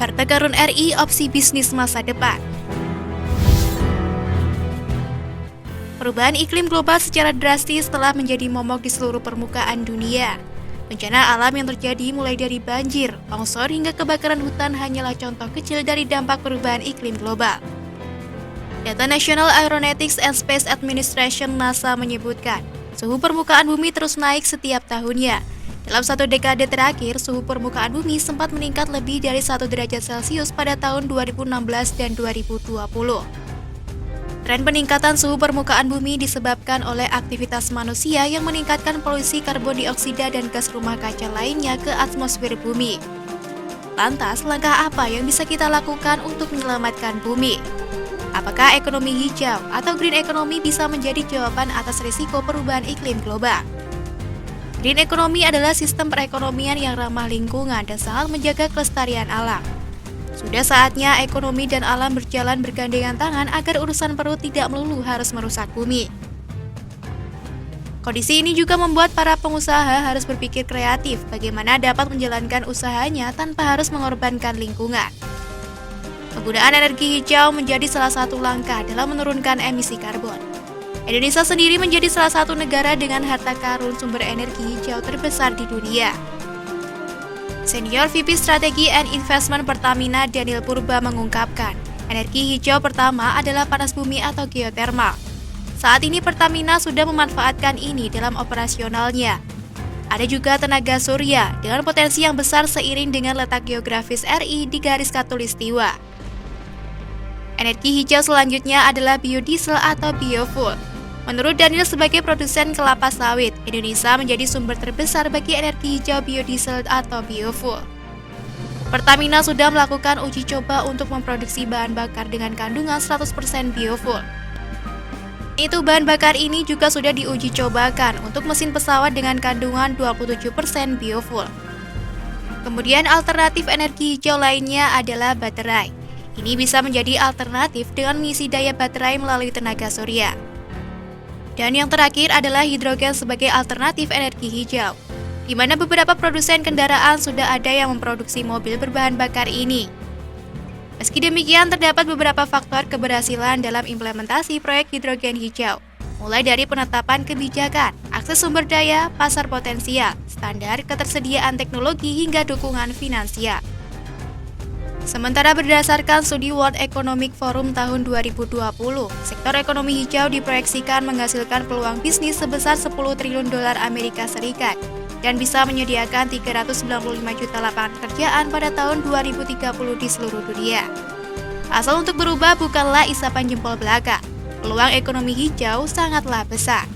Harta Karun RI opsi bisnis masa depan. Perubahan iklim global secara drastis telah menjadi momok di seluruh permukaan dunia. Bencana alam yang terjadi mulai dari banjir, longsor hingga kebakaran hutan hanyalah contoh kecil dari dampak perubahan iklim global. Data National Aeronautics and Space Administration (NASA) menyebutkan, suhu permukaan bumi terus naik setiap tahunnya. Dalam satu dekade terakhir, suhu permukaan bumi sempat meningkat lebih dari 1 derajat Celcius pada tahun 2016 dan 2020. Tren peningkatan suhu permukaan bumi disebabkan oleh aktivitas manusia yang meningkatkan polusi karbon dioksida dan gas rumah kaca lainnya ke atmosfer bumi. Lantas, langkah apa yang bisa kita lakukan untuk menyelamatkan bumi? Apakah ekonomi hijau atau green economy bisa menjadi jawaban atas risiko perubahan iklim global? Green economy adalah sistem perekonomian yang ramah lingkungan dan sangat menjaga kelestarian alam. Sudah saatnya ekonomi dan alam berjalan bergandengan tangan agar urusan perut tidak melulu harus merusak bumi. Kondisi ini juga membuat para pengusaha harus berpikir kreatif bagaimana dapat menjalankan usahanya tanpa harus mengorbankan lingkungan. Penggunaan energi hijau menjadi salah satu langkah dalam menurunkan emisi karbon. Indonesia sendiri menjadi salah satu negara dengan harta karun sumber energi hijau terbesar di dunia. Senior VP Strategi and Investment Pertamina Daniel Purba mengungkapkan, energi hijau pertama adalah panas bumi atau geothermal. Saat ini Pertamina sudah memanfaatkan ini dalam operasionalnya. Ada juga tenaga surya dengan potensi yang besar seiring dengan letak geografis RI di garis khatulistiwa. Energi hijau selanjutnya adalah biodiesel atau biofuel. Menurut Daniel, sebagai produsen kelapa sawit, Indonesia menjadi sumber terbesar bagi energi hijau biodiesel atau biofuel. Pertamina sudah melakukan uji coba untuk memproduksi bahan bakar dengan kandungan 100% biofuel. Bahan bakar ini juga sudah diuji cobakan untuk mesin pesawat dengan kandungan 27% biofuel. Kemudian alternatif energi hijau lainnya adalah baterai. Ini bisa menjadi alternatif dengan mengisi daya baterai melalui tenaga surya. Dan yang terakhir adalah hidrogen sebagai alternatif energi hijau, di mana beberapa produsen kendaraan sudah ada yang memproduksi mobil berbahan bakar ini. Meski demikian, terdapat beberapa faktor keberhasilan dalam implementasi proyek hidrogen hijau, mulai dari penetapan kebijakan, akses sumber daya, pasar potensial, standar ketersediaan teknologi hingga dukungan finansial. Sementara berdasarkan studi World Economic Forum tahun 2020, sektor ekonomi hijau diproyeksikan menghasilkan peluang bisnis sebesar 10 triliun dolar Amerika Serikat dan bisa menyediakan 395 juta lapangan pekerjaan pada tahun 2030 di seluruh dunia. Asal untuk berubah bukanlah isapan jempol belaka. Peluang ekonomi hijau sangatlah besar.